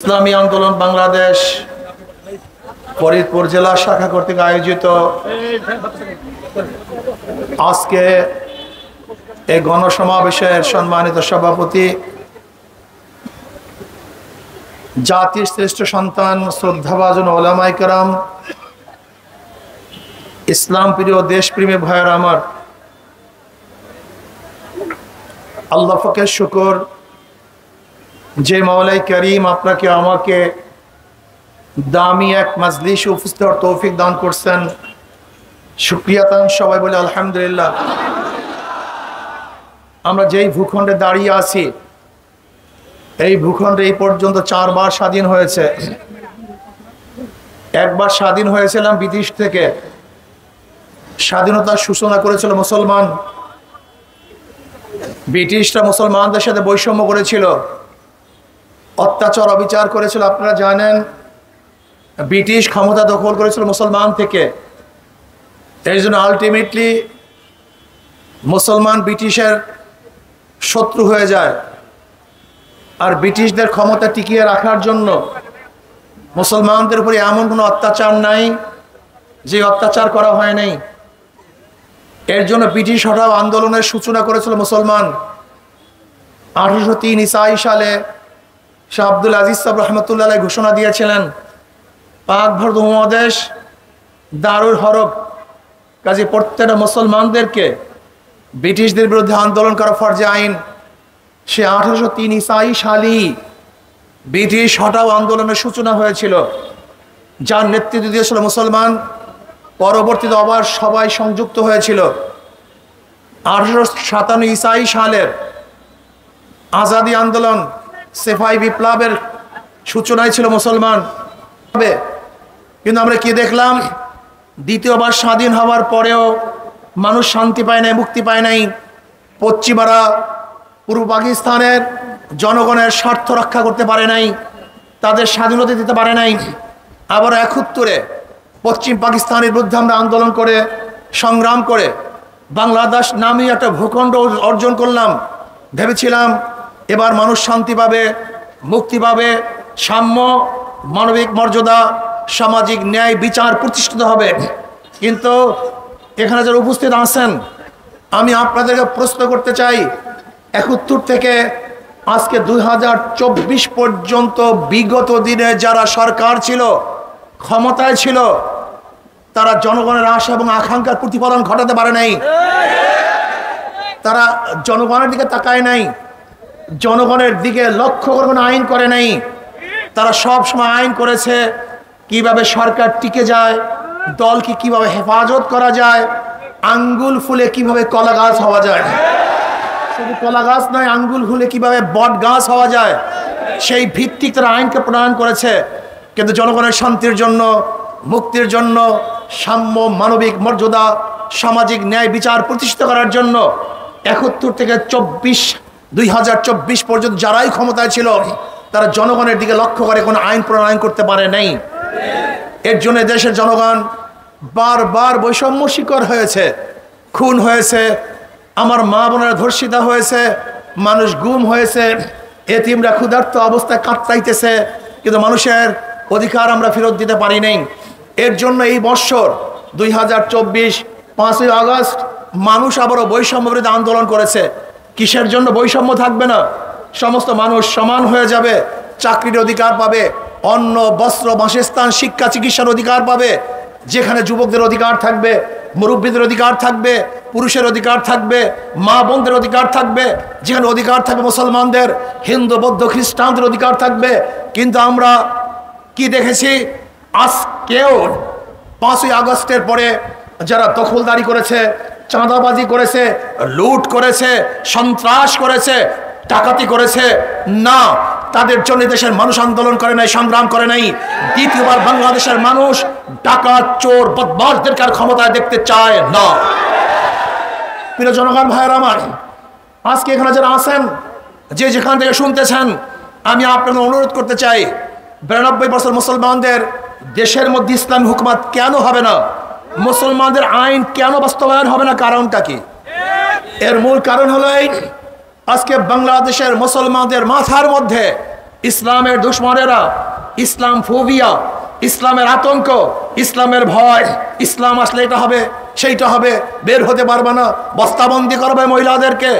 ইসলামী আন্দোলন বাংলাদেশ ফরিদপুর জেলা শাখা কর্তৃক আয়োজিত আজকে এই গণসমাবেশের সম্মানিত সভাপতি, জাতির শ্রেষ্ঠ সন্তান, শ্রদ্ধাভাজন ওলামায়ে কেরাম, ইসলাম প্রিয় দেশপ্রেমী ভাইয়ের আমার, আল্লাহ পাকের শুকর যে মাওলাই করিম আপনাকে আমাকে দামি এক মাজলিসে উপস্থিত হওয়ার তৌফিক দান করছেন। শুকরিয়া তান সবাই বলে আলহামদুলিল্লাহ। আমরা যেই ভূখণ্ডে দাঁড়িয়ে আছি, এই ভূখণ্ডে এই পর্যন্ত 4 বার স্বাধীন হয়েছে। একবার স্বাধীন হয়েছিলাম ব্রিটিশ থেকে। স্বাধীনতার সূচনা করেছিল মুসলমান। ব্রিটিশরা মুসলমানদের সাথে বৈষম্য করেছিল, অত্যাচার অবিচার করেছিল। আপনারা জানেন, ব্রিটিশ ক্ষমতা দখল করেছিল মুসলমান থেকে। এই জন্য আলটিমেটলি মুসলমান ব্রিটিশের শত্রু হয়ে যায়। আর ব্রিটিশদের ক্ষমতা টিকিয়ে রাখার জন্য মুসলমানদের উপরে এমন কোনো অত্যাচার নাই যে অত্যাচার করা হয় নাই। এর জন্য ব্রিটিশ হটাও আন্দোলনের সূচনা করেছিল মুসলমান। 1803 ইসাই সালে শাহ আব্দুল আজিজ সাহেব রহমতুল্লাহ আলাইহি ঘোষণা দিয়েছিলেন, পাক ভারত উপমহাদেশ দারুল হরব, কাজে প্রত্যেকটা মুসলমানদেরকে ব্রিটিশদের বিরুদ্ধে আন্দোলন করা ফরজে আইন। সে 1803 ইসাই সালেই ব্রিটিশ হটাও আন্দোলনের সূচনা হয়েছিল, যার নেতৃত্ব দিয়েছিল মুসলমান। পরবর্তীতে আবার সবাই সংযুক্ত হয়েছিল। 1857 ইসাই সালের আজাদি আন্দোলন, সেফাই বিপ্লবের সূচনায় ছিল মুসলমান। কিন্তু আমরা কি দেখলাম, দ্বিতীয়বার স্বাধীন হওয়ার পরেও মানুষ শান্তি পায় নাই, মুক্তি পায় নাই। পশ্চিমারা পূর্ব পাকিস্তানের জনগণের স্বার্থ রক্ষা করতে পারে নাই, তাদের স্বাধীনতা দিতে পারে নাই। আবার 71-এ পশ্চিম পাকিস্তানের বিরুদ্ধে আমরা আন্দোলন করে, সংগ্রাম করে বাংলাদেশ নামে একটা ভূখণ্ড অর্জন করলাম। ভেবেছিলাম এবার মানুষ শান্তি পাবে, মুক্তি পাবে, সাম্য, মানবিক মর্যাদা, সামাজিক ন্যায় বিচার প্রতিষ্ঠিত হবে। কিন্তু এখানে যারা উপস্থিত আছেন, আমি আপনাদেরকে প্রশ্ন করতে চাই, 71 থেকে আজকে 2024 পর্যন্ত বিগত দিনে যারা সরকার ছিল, ক্ষমতায় ছিল, তারা জনগণের আশা এবং আকাঙ্ক্ষার প্রতিফলন ঘটাতে পারে নাই। তারা জনগণের দিকে তাকায় নাই, জনগণের দিকে লক্ষ্য করে কোনো আইন করে নাই। তারা সব সময় আইন করেছে কিভাবে সরকার টিকে যায়, দলকে কিভাবে হেফাজত করা যায়, আঙ্গুল ফুলে কিভাবে কলা গাছ হওয়া যায়। শুধু কলা গাছ নয়, আঙ্গুল ফুলে কিভাবে বট গাছ হওয়া যায়, সেই ভিত্তিক তারা আইনকে প্রণয়ন করেছে। কিন্তু জনগণের শান্তির জন্য, মুক্তির জন্য, সাম্য, মানবিক মর্যাদা, সামাজিক ন্যায় বিচার প্রতিষ্ঠিত করার জন্য 71 থেকে 2024 পর্যন্ত যারাই ক্ষমতায় ছিল, তারা জনগণের দিকে লক্ষ্য করে কোনো আইন প্রণয়ন করতে পারে নাই। এর জন্য দেশের জনগণ বারবার বৈষম্য শিকার হয়েছে, খুন হয়েছে, আমার মা বোনেরা ধর্ষিতা হয়েছে, মানুষ গুম হয়েছে, এতিমরা ক্ষুধার্ত অবস্থায় কাটাইতেছে, কিন্তু মানুষের অধিকার আমরা ফেরত দিতে পারি নাই। এর জন্য এই বৎসর 2024 5ই আগস্ট মানুষ আবারও বৈষম্য বিরোধী আন্দোলন করেছে। কিসের জন্য বৈষম্য থাকবে না? সমস্ত মানুষ সমান হয়ে যাবে, চাকরির অধিকার পাবে, অন্ন, বস্ত্র, বাসস্থান, শিক্ষা, চিকিৎসার অধিকার পাবে। যেখানে যুবকদের অধিকার থাকবে, মুরব্বীদের অধিকার থাকবে, পুরুষের অধিকার থাকবে, মা বোনদের অধিকার থাকবে, যেখানে অধিকার থাকবে মুসলমানদের, হিন্দু, বৌদ্ধ, খ্রিস্টানদের অধিকার থাকবে। কিন্তু আমরা কি দেখেছি, আজকেও 5ই আগস্টের পরে যারা দখলদারি করেছে, চাঁদাবাজি করেছে, লুট করেছে, সন্ত্রাস করেছে, ডাকাতি করেছে, না, তাদের জন্য দেশের মানুষ আন্দোলন করে নাই, সংগ্রাম করে নাই। দ্বিতীয়বার বাংলাদেশের মানুষ ডাকাত, চোর, বদমাশদেরকে আর ক্ষমতায় দেখতে চায় না। প্রিয় জনগণ ভাইয়ের আমার, আজকে এখানে যারা আছেন, যে যেখান থেকে শুনতেছেন, আমি আপনাকে অনুরোধ করতে চাই, 92 বছর মুসলমানদের দেশের মধ্যে ইসলামী হুকুমত কেন হবে না? মুসলমানদের আইন কেন বাস্তবায়ন হবে না? কারণটা কি? এর মূল কারণ হলো এই, আজকে বাংলাদেশের মুসলমানদের মাথার মধ্যে ইসলামের দুশ্মনেরা, ইসলাম ফোবিয়া, ইসলামের আতঙ্ক, ইসলামের ভয়, ইসলাম আসলে এটা হবে সেইটা হবে, বের হতে পারবে না, বস্তাবন্দি করবে মহিলাদেরকে,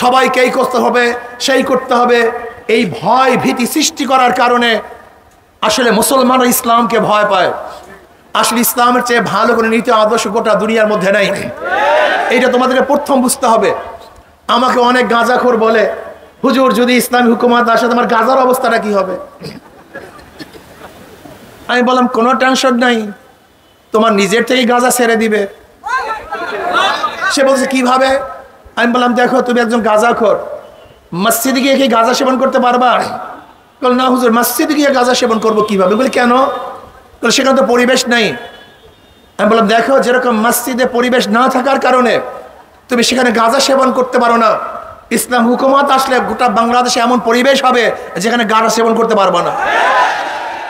সবাইকে এই করতে হবে সেই করতে হবে। এই ভয় ভীতি সৃষ্টি করার কারণে আসলে মুসলমানরা ইসলামকে ভয় পায়। আসলে ইসলামের চেয়ে ভালো করে নীতি আদর্শ গোটা দুনিয়ার মধ্যে নেই। এইটা তোমাদেরকে প্রথম বুঝতে হবে। আমাকে অনেক গাঁজাখোর বলে, হুজুর যদি ইসলামী হুকুমত আসে তোমার গাঁজার অবস্থাটা কি হবে? আমি বললাম কোনো টেনশন নাই, তোমার নিজের থেকে গাঁজা ছেড়ে দিবে। সে বলছে কিভাবে? আমি বললাম দেখো তুমি একজন গাঁজাখোর, মসজিদে গিয়ে কি গাঁজা সেবন করতে পারবা? বল না হুজুর, মসজিদে গিয়ে গাঁজা সেবন করবো কিভাবে? বলি কেন? বলে সেখানে তো পরিবেশ নেই। আমি বললাম দেখো যেরকম মসজিদে পরিবেশ না থাকার কারণে তুমি সেখানে গাঁজা সেবন করতে পারো না, ইসলাম হুকুমত আসলে গোটা বাংলাদেশে এমন পরিবেশ হবে যেখানে গাঁজা সেবন করতে পারবো না।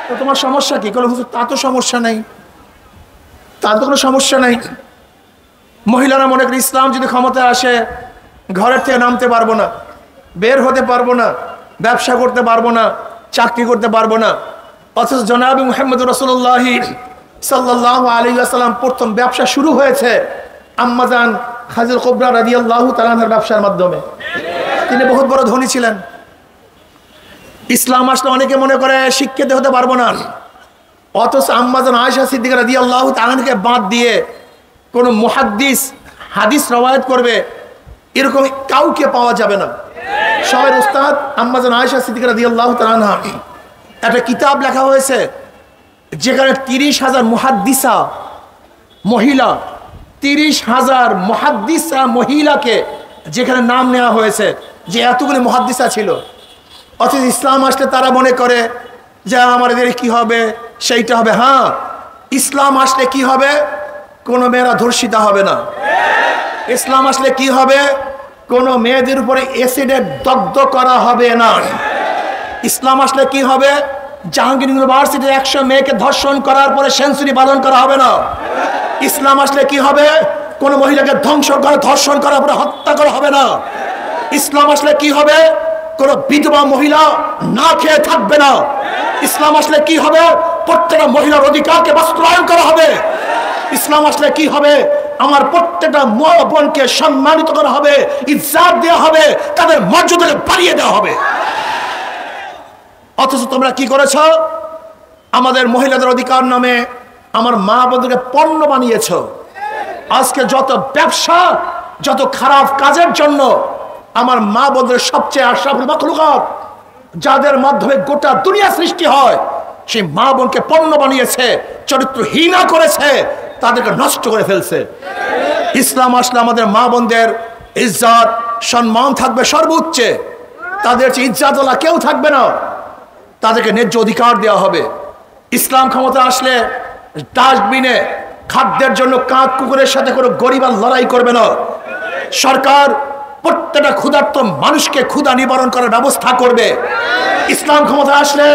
তো তোমার সমস্যা কি? বলে হুজুর তা তো সমস্যা নেই, তার তো কোনো সমস্যা নেই। মহিলারা মনে করি ইসলাম যদি ক্ষমতায় আসে ঘরের থেকে নামতে পারবো না, বের হতে পারবো না, ব্যবসা করতে পারবো না, চাকরি করতে পারবো না। অথচ জনাবি মুহাম্মদ রাসূলুল্লাহ সাল্লাল্লাহু আলাইহি ওয়াসাল্লাম প্রথম ব্যবসা শুরু হয়েছে আম্মাজান খাদিজা কুবরা রাদিয়াল্লাহু তাআলা আনহার ব্যবসার মাধ্যমে। তিনি বহুত বড় ধনী ছিলেন। ইসলাম আসলে অনেকে মনে করে শিক্ষিত হতে পারবো না, অথচ আম্মাজান আয়েশা সিদ্দিকা রাদিয়াল্লাহু তাআলা আনহাকে বাদ দিয়ে কোনো মুহাদ্দিস হাদিস রওয়ায়াত করবে এরকম কাউকে পাওয়া যাবে না। সবাই উস্তাদ আম্মাজান আয়েশা সিদ্দিকা রাদিয়াল্লাহু তাআলা আনহা। একটা কিতাব লেখা হয়েছে যেখানে 30,000 মুহাদ্দিসা মহিলা, 30,000 মুহাদ্দিসা মহিলাকে যেখানে নাম নেওয়া হয়েছে যে এতগুলি মুহাদ্দিসা ছিল। অথচ ইসলাম আসলে তারা মনে করে যে আমাদের কি হবে সেইটা হবে। হ্যাঁ, ইসলাম আসলে কি হবে? কোনো মেয়েরা ধর্ষিতা হবে না। ইসলাম আসলে কি হবে? কোনো মেয়েদের উপরে অ্যাসিডে দগ্ধ করা হবে না। ইসলাম আসলে কি হবে? জাহাঙ্গীর ইউনিভার্সিটির 100 মেয়েকে ধর্ষণ করার পরে সেঞ্চুরি পালন করা হবে না। ইসলাম আসলে কি হবে? কোনো মহিলাকে ধর্ষণ করার পরে হত্যা করা হবে না। ইসলাম আসলে কি হবে? কোনো বিধবা মহিলা না খেয়ে থাকবে না। ইসলাম আসলে কি হবে? প্রত্যেকটা মহিলার অধিকারকে বাস্তবায়ন করা হবে। ইসলাম আসলে কি হবে? আমার প্রত্যেকটা মা বোনকে সম্মানিত করা হবে, ইজ্জত দেওয়া হবে, তাদের মর্যাদাকে বাড়িয়ে দেওয়া হবে। অথচ তোমরা কি করেছ? আমাদের মহিলাদের অধিকার নামে আমার মা বোনদেরকে পণ্য বানিয়েছ। আজকে যত ব্যবসা, যত খারাপ কাজের জন্য আমার মা বোনদের সবচেয়ে আশরাফুল মাখলুকাত, যাদের মাধ্যমে গোটা দুনিয়া সৃষ্টি হয়, সেই মা বোনকে পণ্য বানিয়েছে, চরিত্রহীনা করেছে, তাদেরকে নষ্ট করে ফেলছে। ইসলাম আসলে আমাদের মা বোনদের ইজ্জত সম্মান থাকবে সর্বোচ্চে, তাদের চেয়ে ইজ্জতওয়ালা কেউ থাকবে না, তাদেরকে ন্যায্য অধিকার দেওয়া হবে। ইসলাম ক্ষমতা আসলে ডাস্টবিনে খাদ্যের জন্য কাক কুকুরের সাথে কোনো গরিব আর লড়াই করবে না। সরকার প্রত্যেকটা ক্ষুধার্ত মানুষকে ক্ষুধা নিবারণ করার ব্যবস্থা করবে। ইসলাম ক্ষমতা আসলে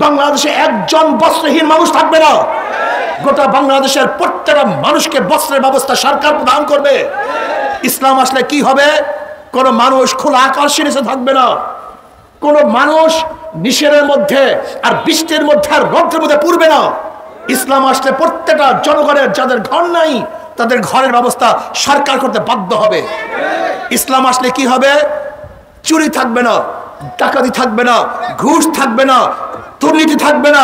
বাংলাদেশে একজন বস্ত্রহীন মানুষ থাকবে না, গোটা বাংলাদেশের প্রত্যেকটা মানুষকে বস্ত্রের ব্যবস্থা সরকার প্রদান করবে। ইসলাম আসলে কি হবে? কোনো মানুষ খোলা আকাশের নিচে থাকবে না, কোনো মানুষ নিষেধের মধ্যে আর বৃষ্টির মধ্যে আর রৌদ্রের মধ্যে পড়বে না। ইসলাম আসলে প্রত্যেকটা জনগণের যাদের ঘর নাই তাদের ঘরের ব্যবস্থা সরকার করতে বাধ্য হবে। ইসলাম আসলে কি হবে? চুরি থাকবে না, ডাকাতি থাকবে না, ঘুষ থাকবে না, দুর্নীতি থাকবে না।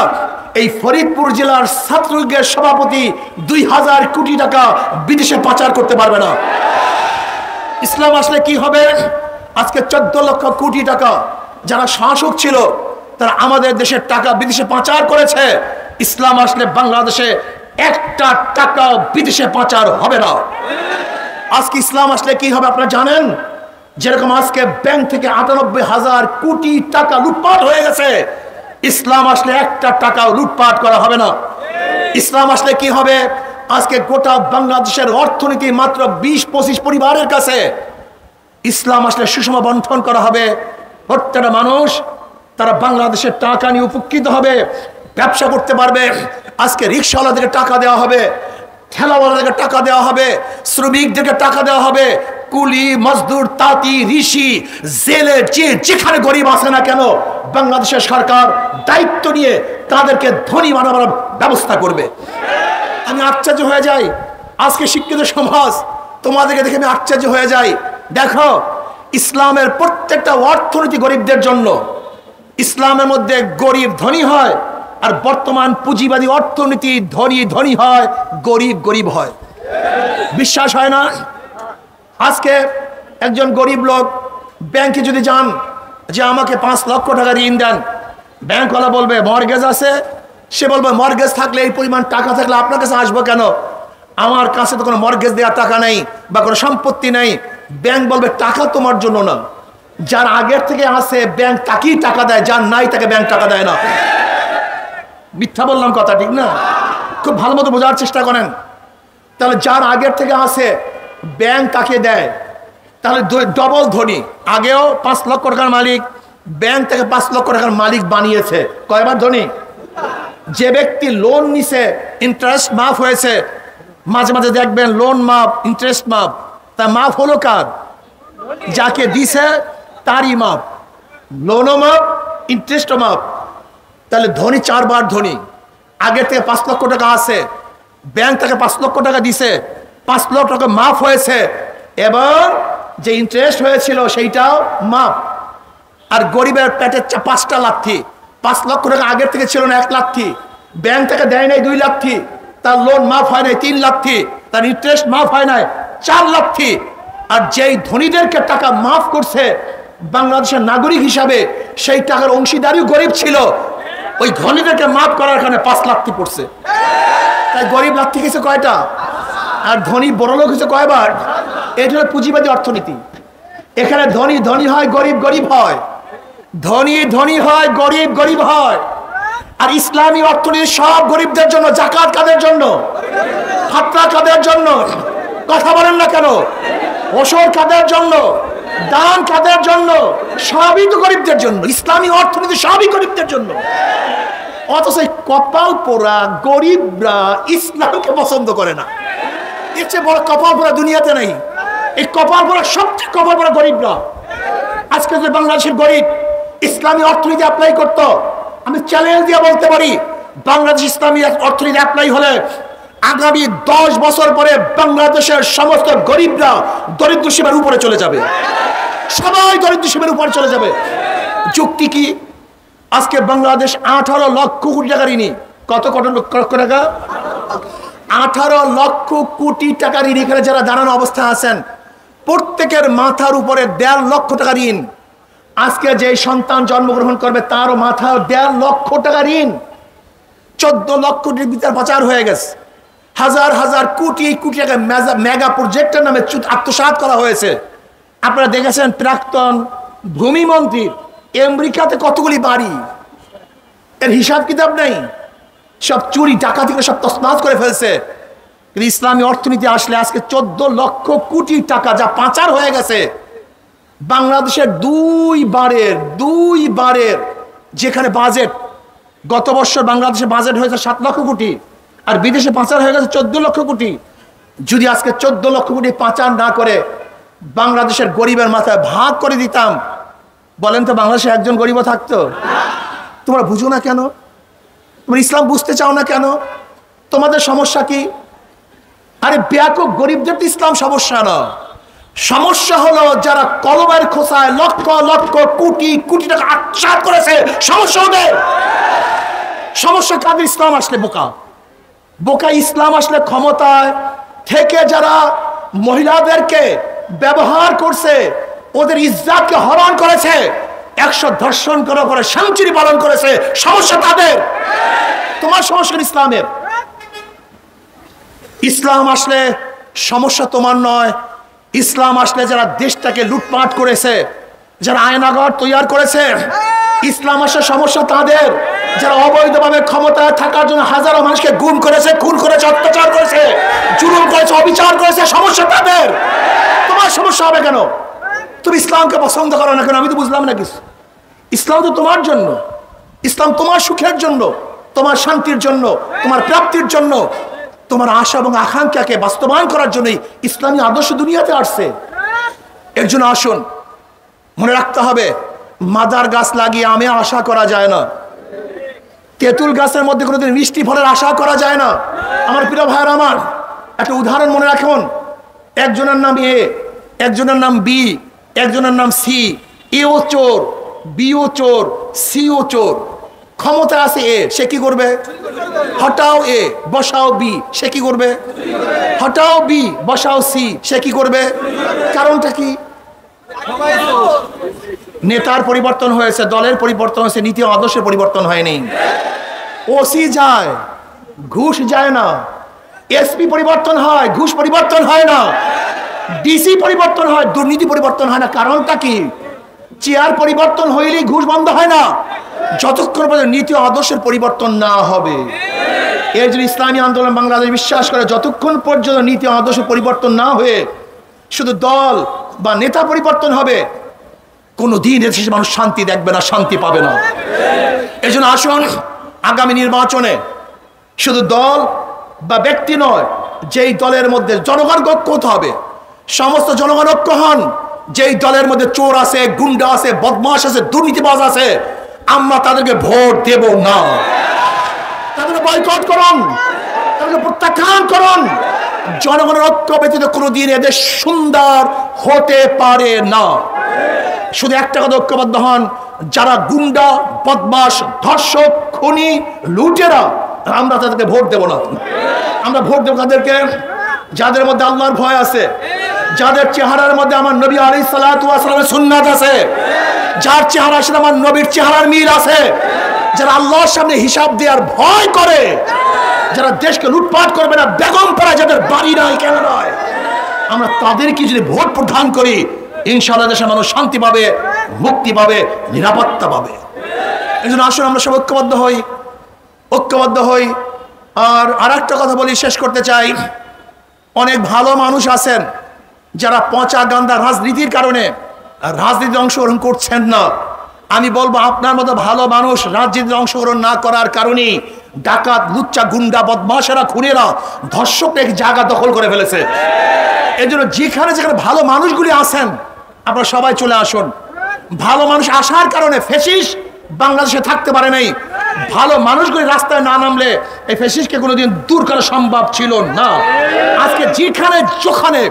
এই ফরিদপুর জেলার ছাত্রলীগের সভাপতি 2000 কোটি টাকা বিদেশে পাচার করতে পারবে না। ইসলাম আসলে কি হবে? আজকে 14 লক্ষ কোটি টাকা যারা শাসক ছিল তারা আমাদের দেশের টাকা বিদেশে পাচার করেছে। ইসলাম আসলে বাংলাদেশে একটা টাকা বিদেশে পাচার হবে না। আজকে ইসলাম আসলে কি হবে আপনারা জানেন? যেরকম আজকে ব্যাংক থেকে 98,000 কোটি টাকা লুটপাট হয়ে গেছে, ইসলাম আসলে একটা টাকাও লুটপাট করা হবে না। ইসলাম আসলে কি হবে? আজকে গোটা বাংলাদেশের অর্থনীতি মাত্র 20-25 পরিবারের কাছে। ইসলাম আসলে সুষম বন্টন করা হবে। প্রত্যেকটা মানুষ তারা বাংলাদেশের টাকা নিয়ে উপকৃত হবে, ব্যবসা করতে পারবে। আজকে রিক্সাওয়ালাদেরকে টাকা দেওয়া হবে, ঠেলাওয়ালাদেরকে টাকা দেওয়া হবে, শ্রমিকদেরকে টাকা দেওয়া হবে, কুলি মজদুর তাঁতি ঋষি জেলে যেখানে গরিব আছে না কেন বাংলাদেশের সরকার দায়িত্ব নিয়ে তাদেরকে ধনী বানাবার ব্যবস্থা করবে। আমি আশ্চর্য হয়ে যাই, আজকে শিক্ষিত সমাজ তোমাদেরকে দেখে আমি আশ্চর্য হয়ে যাই। দেখো, ইসলামের প্রত্যেকটা অর্থনীতি গরিবদের জন্য। ইসলামের মধ্যে গরিব ধনী হয়, আর বর্তমান পুঁজিবাদী অর্থনীতি ধনী ধনী হয়, গরিব গরিব হয়। বিশ্বাস হয় না? আজকে একজন গরিব লোক ব্যাংকে যদি যান যে আমাকে 5 লক্ষ টাকা ঋণ দেন, ব্যাংকওয়ালা বলবে মর্গেজ আছে। সে বলবে মর্গেজ থাকলে, এই পরিমাণ টাকা থাকলে আপনার কাছে আসবো কেন? আমার কাছে তো কোনো মর্গেজ দেওয়ার টাকা নেই বা কোনো সম্পত্তি নেই। ব্যাংক বলবে টাকা তোমার জন্য না, যার আগের থেকে আসে ব্যাংক তাকেই টাকা দেয়, যার নাই তাকে ব্যাংক টাকা দেয় না। মিথ্যা বললাম কথা, ঠিক না? খুব ভালো মতো বোঝার চেষ্টা করেন। তাহলে যার আগের থেকে আসে ব্যাংক তাকে দেয়, তাহলে ডবল ধনী। আগেও 5 লক্ষ টাকার মালিক, ব্যাংক থেকে 5 লক্ষ টাকার মালিক বানিয়েছে, কয়বার ধনী? যে ব্যক্তি লোন নিছে, ইন্টারেস্ট মাফ হয়েছে, মাঝে মাঝে দেখবেন লোন মাফ, ইন্টারেস্ট মাফ, তা মাফ হলো কার? যাকে দিছে তারই মাফ, লোনও মাফ, ইন্টারেস্টও মাফ। তাহলে ধনী 4 বার ধনী। আগের থেকে 5 লক্ষ টাকা আছে, ব্যাংক থেকে 5 লক্ষ টাকা দিছে, 5 লক্ষ টাকা মাফ হয়েছে, এবং যে ইন্টারেস্ট হয়েছিল সেইটাও মাফ। আর গরিবের পেটের 5টা লাথি। 5 লক্ষ টাকা আগের থেকে ছিল না 1 লাথি, ব্যাংক থেকে দেয় নাই 2 লাথি, তার লোন মাফ হয় নাই 3 লাথি, তার ইন্টারেস্ট মাফ হয় নাই 4 লাথি। আর যেই ধনীদেরকে টাকা মাফ করছে বাংলাদেশের নাগরিক হিসাবে, সেই টাকার অংশীদারিও গরিব ছিল। ওই ধনীদেরকে মাফ করার কারণে 5 লাথি পড়ছে। তাই গরিব লাথি খেয়েছে কয়টা, আর ধনী বড় লোক হয়েছে কয়বার? এটা হলো পুঁজিবাদী অর্থনীতি। এখানে ধনী ধনী হয়, গরিব গরিব হয়, ধনী ধনী হয়, গরিব গরিব হয়। আর ইসলামী অর্থনীতি সব গরিবদের জন্য। যাকাত কাদের জন্য? ফাতরা কাদের জন্য? কথা বলেন না কেন? ওসর কাদের জন্য? দান কাদের জন্য? সবই তো গরিবদের জন্য। ইসলামী অর্থনীতি সবই গরিবদের জন্য। অথচ কপাল পোড়া গরিবরা ইসলামকে পছন্দ করে না। এর চেয়ে বড় কপাল পোড়া দুনিয়াতে নেই। এই কপাল পোড়া, সবচেয়ে কপাল পোড়া গরিবরা। আজকে যে বাংলাদেশের গরিব ইসলামী অর্থনীতি অ্যাপ্লাই করতো, আমি চ্যালেঞ্জ দিয়ে বলতে পারি, বাংলাদেশ ইসলামী অর্থনীতি অ্যাপ্লাই হলে আগামী 10 বছর পরে বাংলাদেশের সমস্ত গরিবরা দরিদ্র সীমার উপরে চলে যাবে। সবাই দরিদ্র সীমার উপরে চলে যাবে। যুক্তি কি? আজকে বাংলাদেশ 18 লক্ষ কোটি টাকা ঋণী। কত লক্ষ টাকা? 18 লক্ষ কোটি টাকা ঋণ। এখানে যারা দাঁড়ানো অবস্থা আছেন, প্রত্যেকের মাথার উপরে 1.5 লক্ষ টাকা ঋণ। আজকে যে সন্তান জন্মগ্রহণ করবে তারও মাথায় 1.5 লক্ষ টাকা ঋণ। 14 লক্ষ কোটির ভিতরে পাচার হয়ে গেছে। হাজার হাজার কোটি কোটি টাকা মেগা প্রজেক্টের নামে আত্মসাৎ করা হয়েছে। আপনারা দেখেছেন প্রাক্তন ভূমিমন্ত্রীর আমেরিকাতে কতগুলি বাড়ি, এর হিসাব কিতাব নেই। সব চুরি ডাকাতি করে সব তছনছ করে ফেলছে। কিন্তু ইসলামী অর্থনীতি আসলে আজকে 14 লক্ষ কোটি টাকা যা পাচার হয়ে গেছে। বাংলাদেশের 2 বারের যেখানে বাজেট, গত বছর বাংলাদেশের বাজেট হয়েছে 7 লক্ষ কোটি, আর বিদেশে পাচার হয়ে গেছে 14 লক্ষ কোটি। যদি আজকে 14 লক্ষ কোটি পাচার না করে বাংলাদেশের গরিবের মাথায় ভাগ করে দিতাম, বলেন তো বাংলাদেশে একজন গরিব থাকতো? তোমরা বুঝো না কেন? তোমরা ইসলাম বুঝতে চাও না কেন? তোমাদের সমস্যা কি? আরে ব্যাপক গরিবদের তো ইসলাম সমস্যা না। সমস্যা হলো যারা কলমের খোসায় লক্ষ লক্ষ কোটি কোটি টাকা আত্মসাৎ করেছে, সমস্যা ওদের। সমস্যা কাদের? ইসলাম আসলে বোকা বোকা। ইসলাম আসলে ক্ষমতায় থেকে যারা মহিলাদেরকে ব্যবহার করছে, ওদের ইজ্জতকে হরণ করেছে, 100 ধর্ষণ করার পরে সেঞ্চুরি পালন করেছে, সমস্যা তাদের। তোমার সমস্যা ইসলামের। ইসলাম আসলে সমস্যা তোমার নয়। ইসলাম আসলে যারা দেশটাকে লুটপাট করেছে, যারা আয়নাঘর তৈরি করেছে, ইসলাম আসলে সমস্যা তাদের। যারা অবৈধভাবে ক্ষমতায় থাকার জন্য হাজারো মানুষকে গুম করেছে, খুন করেছে, অত্যাচার করেছে, জুলুম করেছে, অবিচার করেছে, সমস্যা তাদের। তোমার সমস্যা হবে কেন? তুমি ইসলামকে পছন্দ করো না কেন? আমি তো বুঝলাম না কিছু। ইসলাম তো তোমার জন্য। ইসলাম তোমার সুখের জন্য, তোমার শান্তির জন্য, তোমার প্রাপ্তির জন্য, তোমার আশা এবং আকাঙ্ক্ষাকে বাস্তবায়ন করার জন্যই ইসলামী আদর্শ দুনিয়াতে আসছে। এর জন্য আসুন মনে রাখতে হবে, মাদার গাছ লাগিয়ে আমি আশা করা যায় না, তেঁতুল গাছের মধ্যে কোনোদিন মিষ্টি ফলের আশা করা যায় না। আমার প্রিয় ভাইয়েরা, আমার একটা উদাহরণ মনে রাখুন, একজনের নাম এ, একজনের নাম বি, একজনের নাম সি। এও চোর, বিও চোর, সিও চোর। ক্ষমতা আছে এ, সে কি করবে? হটাও এ বসাও বি, সে কি করবে? হটাও বি বসাও সি, সে কি করবে? কারণটা কি? নেতার পরিবর্তন হয়েছে, দলের পরিবর্তন হয়েছে, নীতি আদর্শের পরিবর্তন হয়নি। ওসি যায়, ঘুষ যায় না। এসপি পরিবর্তন হয়, ঘুষ পরিবর্তন হয় না। ডিসি পরিবর্তন হয়, দুর্নীতি পরিবর্তন হয় না। কারণটা কি? চেয়ার পরিবর্তন হইলেই ঘুষ বন্ধ হয় না, যতক্ষণ পর্যন্ত নীতি আদর্শের পরিবর্তন না হবে। এর জন্য ইসলামী আন্দোলন বাংলাদেশ বিশ্বাস করে, যতক্ষণ পর্যন্ত নীতি আদর্শের পরিবর্তন না হয়ে শুধু দল বা নেতা পরিবর্তন হবে, কোনো দিন এদেশে মানুষ শান্তি দেখবে না, শান্তি পাবে না। এই জন্য আসুন আগামী নির্বাচনে শুধু দল বা ব্যক্তি নয়, যেই দলের মধ্যে জনগণ ঐক্য হতে হবে, সমস্ত জনগণ ঐক্য হন। যেই দলের মধ্যে চোর আছে, গুন্ডা আছে, বদমাশ আছে, দুর্নীতিবাজ আছে, আমরা তাদেরকে ভোট দেব না। তাদেরকে বয়কট করুন, তাদেরকে প্রত্যাখ্যান করুন। জনগণের ঐক্য ব্যতীত কোনোদিন এদেশ সুন্দর হতে পারে না। শুধু একটা কথা, ঐক্যবদ্ধ হন। যারা গুন্ডা, বদমাশ, ধর্ষক, খুনি, লুটেরা, আমরা তাদেরকে ভোট দেব না। আমরা ভোট দেব তাদেরকে যাদের মধ্যে আল্লাহর ভয় আছে, যাদের চেহারার মধ্যে আমার নবী আলাইহিস সালাতু ওয়াস সালামের সুন্নাত আছে, যার চেহারার সাথে আমার নবীর চেহারার মিল আছে, যারা আল্লাহর সামনে হিসাব দেওয়ার ভয় করে, যারা দেশকে লুটপাট করবে না, বেগম পাড়া যাদের বাড়ি নাই, কেন নয়, আমরা তাদেরকে যদি ভোট প্রদান করি, ইনশাআল্লাহ দেশের মানুষ শান্তি পাবে, মুক্তি পাবে, নিরাপত্তা পাবে। এই জন্য আসুন আমরা সব ঐক্যবদ্ধ হই, ঐক্যবদ্ধ হই। আর আরেকটা কথা বলি, শেষ করতে চাই। অনেক ভালো মানুষ আছেন যারা পচা গান্দা রাজনীতির কারণে রাজনীতিতে অংশগ্রহণ করছেন না। আমি বলবো, আপনার মতো ভালো মানুষ রাজনীতিতে অংশগ্রহণ না করার কারণে ডাকাত, লুচ্চা, গুন্ডা, বদমাশেরা, খুনেরা, ধর্ষকরা জায়গা দখল করে ফেলেছে। এই জন্য যেখানে যেখানে ভালো মানুষগুলি আছেন, আপনারা সবাই চলে আসুন। ভালো মানুষ আসার কারণে ফ্যাসিস্ট বাংলাদেশে থাকতে পারে নাই। ভালো মানুষগুলি রাস্তায় না নামলে এই ফ্যাসিস্টকে কোনোদিন দূর করা সম্ভব ছিল না। আজকে যেখানে যেখানে,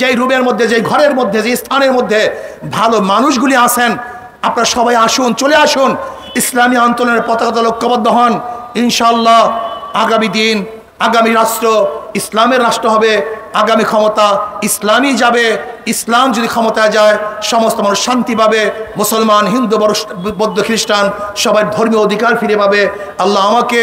যেই রুমের মধ্যে, যেই ঘরের মধ্যে, যে স্থানের মধ্যে ভালো মানুষগুলি আছেন, আপনারা সবাই আসুন, চলে আসুন। ইসলামী আন্দোলনের পতাকা ঐক্যবদ্ধ হন। ইনশাআল্লাহ আগামী দিন, আগামী রাষ্ট্র ইসলামের রাষ্ট্র হবে, আগামী ক্ষমতা ইসলামই যাবে। ইসলাম যদি ক্ষমতায় যায়, সমস্ত মানুষ শান্তি পাবে। মুসলমান, হিন্দু, বৌদ্ধ, খ্রিস্টান সবাই ধর্মীয় অধিকার ফিরে পাবে। আল্লাহ আমাকে